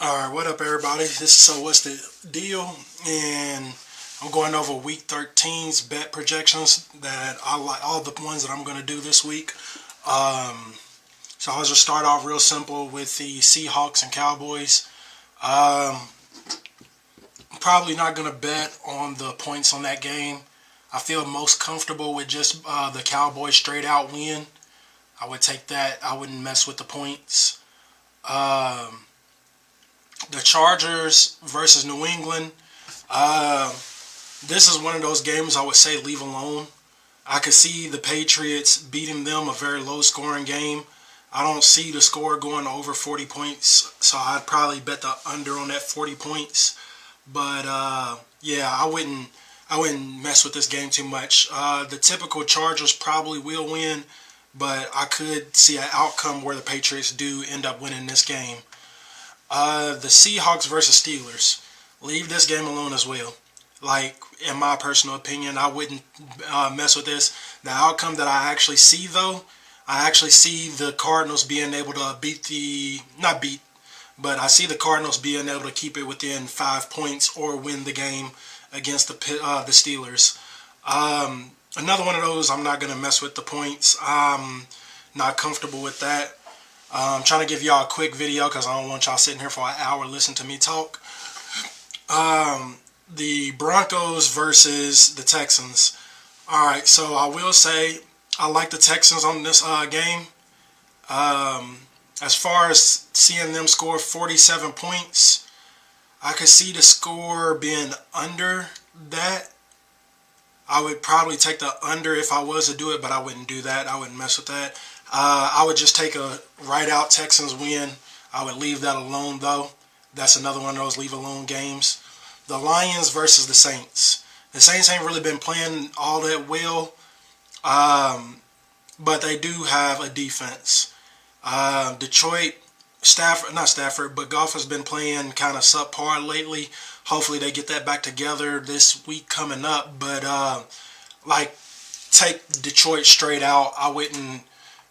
Alright, what up everybody? This is So What's the Deal? And I'm going over week 13's bet projections that I like, all the ones that I'm going to do this week. So I'll just start off real simple with the Seahawks and Cowboys. I'm probably not going to bet on the points on that game. I feel most comfortable with just the Cowboys straight out win. I would take that. I wouldn't mess with the points. The Chargers versus New England. This is one of those games I would say leave alone. I could see the Patriots beating them, a very low scoring game. I don't see the score going over 40 points, so I'd probably bet the under on that 40 points. But yeah, I wouldn't mess with this game too much. The typical Chargers probably will win, but I could see an outcome where the Patriots do end up winning this game. The Seahawks versus Steelers. Leave this game alone as well. Like, in my personal opinion, I wouldn't mess with this. The outcome that I actually see, though, I actually see the Cardinals being able to but I see the Cardinals being able to keep it within 5 points or win the game against the Steelers. Another one of those, I'm not going to mess with the points. I'm not comfortable with that. I'm trying to give y'all a quick video because I don't want y'all sitting here for an hour listening to me talk. The Broncos versus the Texans. Alright, so I will say I like the Texans on this game. As far as seeing them score 47 points, I could see the score being under that. I would probably take the under if I was to do it, but I wouldn't do that. I wouldn't mess with that. I would just take a right-out Texans win. I would leave that alone, though. That's another one of those leave-alone games. The Lions versus the Saints. The Saints ain't really been playing all that well, but they do have a defense. Detroit, but Goff has been playing kind of subpar lately. Hopefully they get that back together this week coming up. But, take Detroit straight out. I wouldn't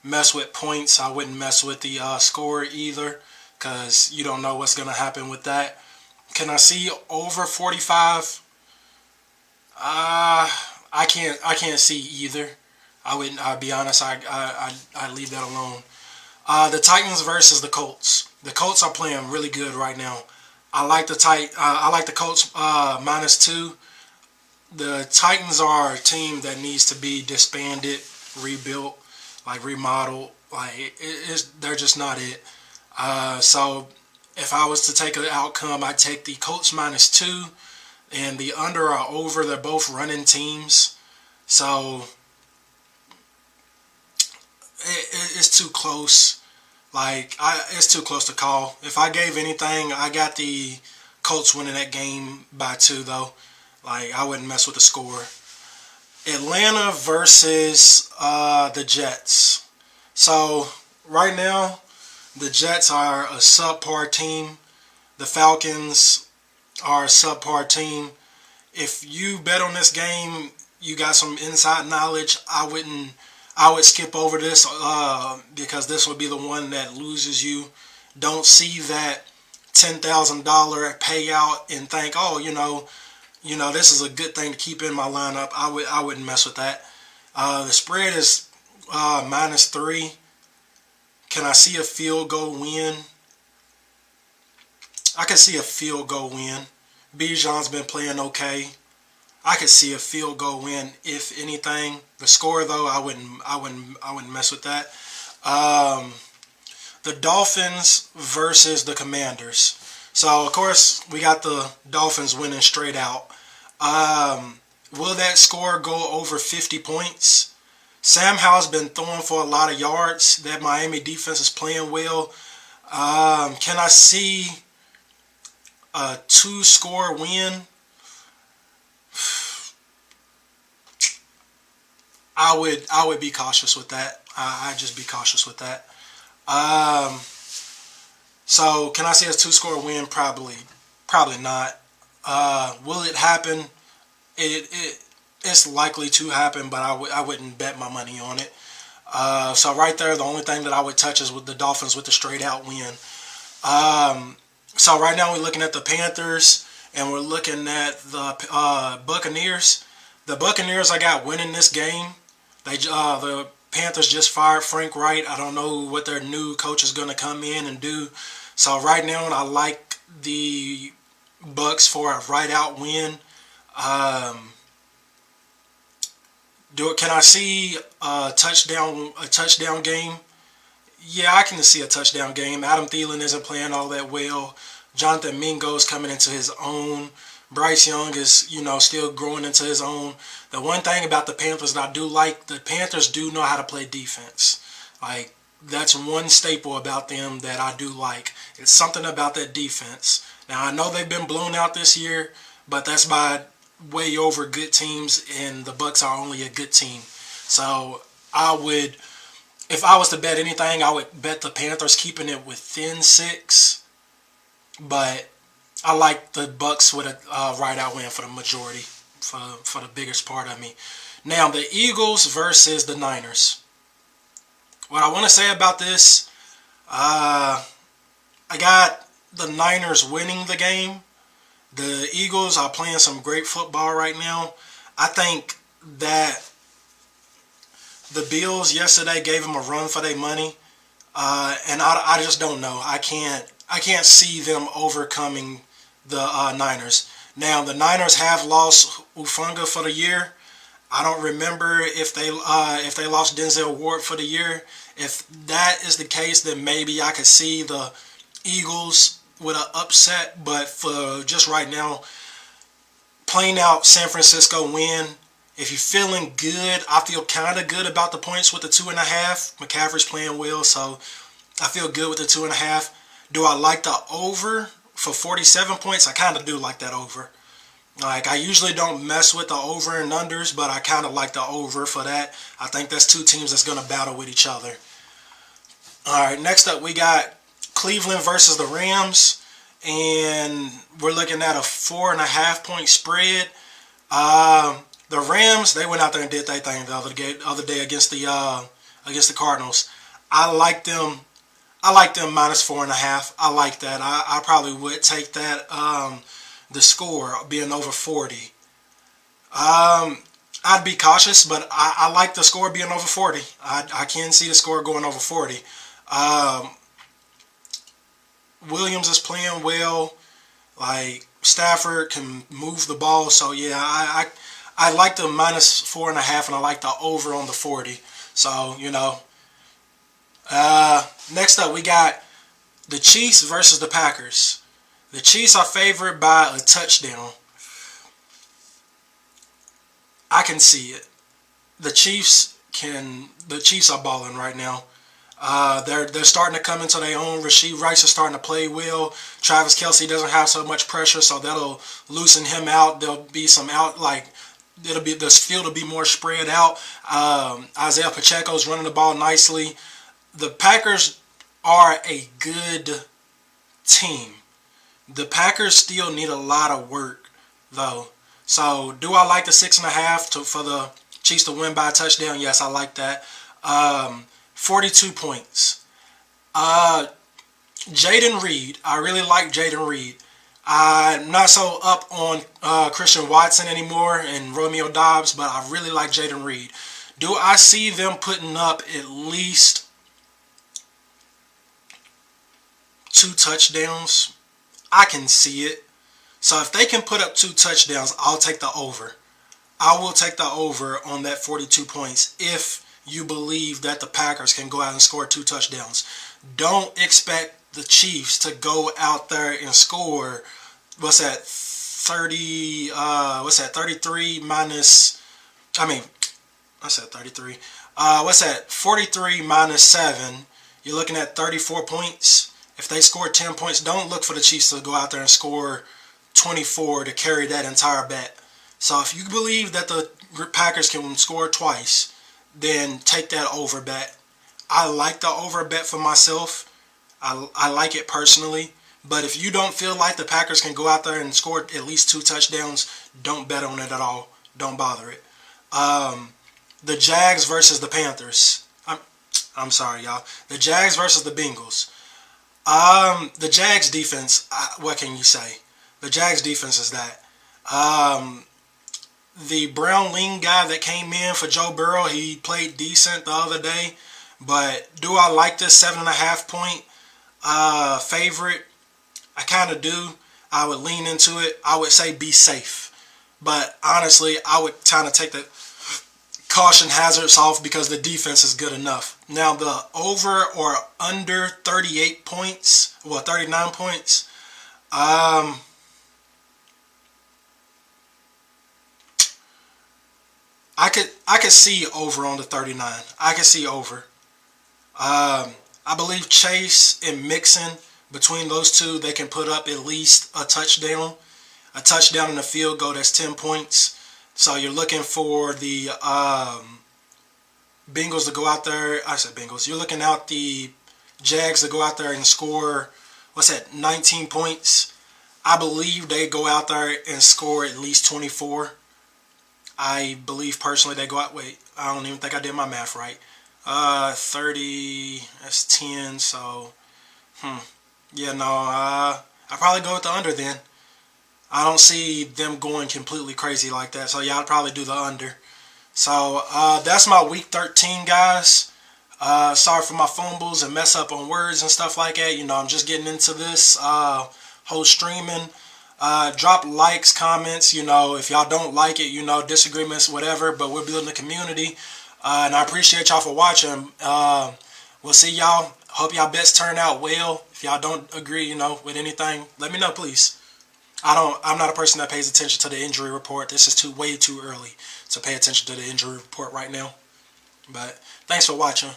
mess with points. I wouldn't mess with the score either because you don't know what's going to happen with that. Can I see over 45? I can't see either. I'll be honest. I leave that alone. The Titans versus the Colts. The Colts are playing really good right now. I like the Colts -2. The Titans are a team that needs to be disbanded, rebuilt, like remodeled. Like they're just not it. So if I was to take an outcome, I'd take the Colts -2 and the under or over. They're both running teams, so it's too close. It's too close to call. If I gave anything, I got the Colts winning that game by 2, though. I wouldn't mess with the score. Atlanta versus the Jets. So, right now, the Jets are a subpar team. The Falcons are a subpar team. If you bet on this game, you got some inside knowledge. I would skip over this because this would be the one that loses you. Don't see that $10,000 payout and think, oh, this is a good thing to keep in my lineup. I wouldn't mess with that. The spread is -3. Can I see a field goal win? I can see a field goal win. Bijan's been playing okay. I could see a field goal win if anything. The score though, I wouldn't mess with that. The Dolphins versus the Commanders. So of course we got the Dolphins winning straight out. Will that score go over 50 points? Sam Howell's been throwing for a lot of yards. That Miami defense is playing well. Can I see a 2-score win? I would be cautious with that. I'd just be cautious with that. So can I see a 2-score win? Probably not. Will it happen? It's likely to happen, but I wouldn't bet my money on it. So right there, the only thing that I would touch is with the Dolphins with the straight out win. So right now we're looking at the Panthers and we're looking at the Buccaneers. The Buccaneers I got winning this game. The Panthers just fired Frank Wright. I don't know what their new coach is going to come in and do. So right now I like the Bucks for a right out win. Can I see a touchdown game? Yeah, I can see a touchdown game. Adam Thielen isn't playing all that well. Jonathan Mingo's coming into his own. Bryce Young is, still growing into his own. The one thing about the Panthers that I do like, the Panthers do know how to play defense. Like, that's one staple about them that I do like. It's something about that defense. Now, I know they've been blown out this year, but that's by way over good teams, and the Bucks are only a good team. So, if I was to bet anything, I would bet the Panthers keeping it within 6. But I like the Bucks with a right out win for the majority, for the biggest part of me. Now, the Eagles versus the Niners. What I want to say about this, I got the Niners winning the game. The Eagles are playing some great football right now. I think that the Bills yesterday gave them a run for their money, and I just don't know. I can't see them overcoming the Niners. Now the Niners have lost Ufunga for the year. I don't remember if they lost Denzel Ward for the year. If that is the case, then maybe I could see the Eagles with an upset. But for just right now, playing out San Francisco win. If you're feeling good, I feel kind of good about the points with the 2.5. McCaffrey's playing well, so I feel good with the 2.5. Do I like the over for 47 points? I kind of do like that over. Like, I usually don't mess with the over and unders, but I kind of like the over for that. I think that's two teams that's going to battle with each other. All right, next up we got Cleveland versus the Rams, and we're looking at a 4.5 point spread. The Rams, they went out there and did their thing the other day against the Cardinals. I like them. I like them minus 4.5. I like that. I probably would take that. The score being over 40. I'd be cautious, but I like the score being over 40. I can see the score going over 40. Williams is playing well. Like, Stafford can move the ball, so yeah, I like the minus 4.5, and I like the over on the 40. So, next up we got the Chiefs versus the Packers. The Chiefs are favored by a touchdown. I can see it. The Chiefs are balling right now. They're starting to come into their own. Rashee Rice is starting to play well. Travis Kelce doesn't have so much pressure, so that'll loosen him out. There'll be some the field will be more spread out. Isaiah Pacheco's running the ball nicely. The Packers are a good team. The Packers still need a lot of work, though. So, do I like the 6.5 for the Chiefs to win by a touchdown? Yes, I like that. 42 points. Jaden Reed. I really like Jaden Reed. I'm not so up on Christian Watson anymore and Romeo Doubs, but I really like Jaden Reed. Do I see them putting up at least 2 touchdowns? I can see it. So if they can put up 2 touchdowns, I'll take the over. I will take the over on that 42 points if you believe that the Packers can go out and score 2 touchdowns. Don't expect the Chiefs to go out there and score, 33 minus, 43 minus 7. You're looking at 34 points. If they score 10 points, don't look for the Chiefs to go out there and score 24 to carry that entire bet. So if you believe that the Packers can score twice, then take that over bet. I like the over bet for myself. I like it personally. But if you don't feel like the Packers can go out there and score at least 2 touchdowns, don't bet on it at all. Don't bother it. The Jags versus the Panthers. I'm sorry, y'all. The Jags versus the Bengals. The Jags defense, what can you say? The Jags defense is that. Um, the Brown Lean guy that came in for Joe Burrow, he played decent the other day. But do I like this 7.5 point favorite? I kind of do. I would lean into it. I would say be safe. But honestly, I would kind of take the caution hazards off because the defense is good enough. Now, the over or under 38 points, well, 39 points, um, I could see over on the 39. I could see over. I believe Chase and Mixon, between those two, they can put up at least a touchdown. A touchdown and a field goal, that's 10 points. So you're looking for the Bengals to go out there. I said Bengals. You're looking out the Jags to go out there and score, what's that, 19 points. I believe they go out there and score at least 24. I believe personally they go out. Wait, I don't even think I did my math right. 30, that's 10. So, yeah, no, I probably go with the under then. I don't see them going completely crazy like that. So, yeah, I'd probably do the under. So, that's my week 13, guys. Sorry for my fumbles and mess up on words and stuff like that. You know, I'm just getting into this whole streaming. Drop likes, comments, you know, if y'all don't like it, you know, disagreements, whatever, but we're building a community. And I appreciate y'all for watching. We'll see y'all. Hope y'all bets turn out well. If y'all don't agree, you know, with anything, let me know, please. I'm not a person that pays attention to the injury report. This is way too early to pay attention to the injury report right now. But thanks for watching.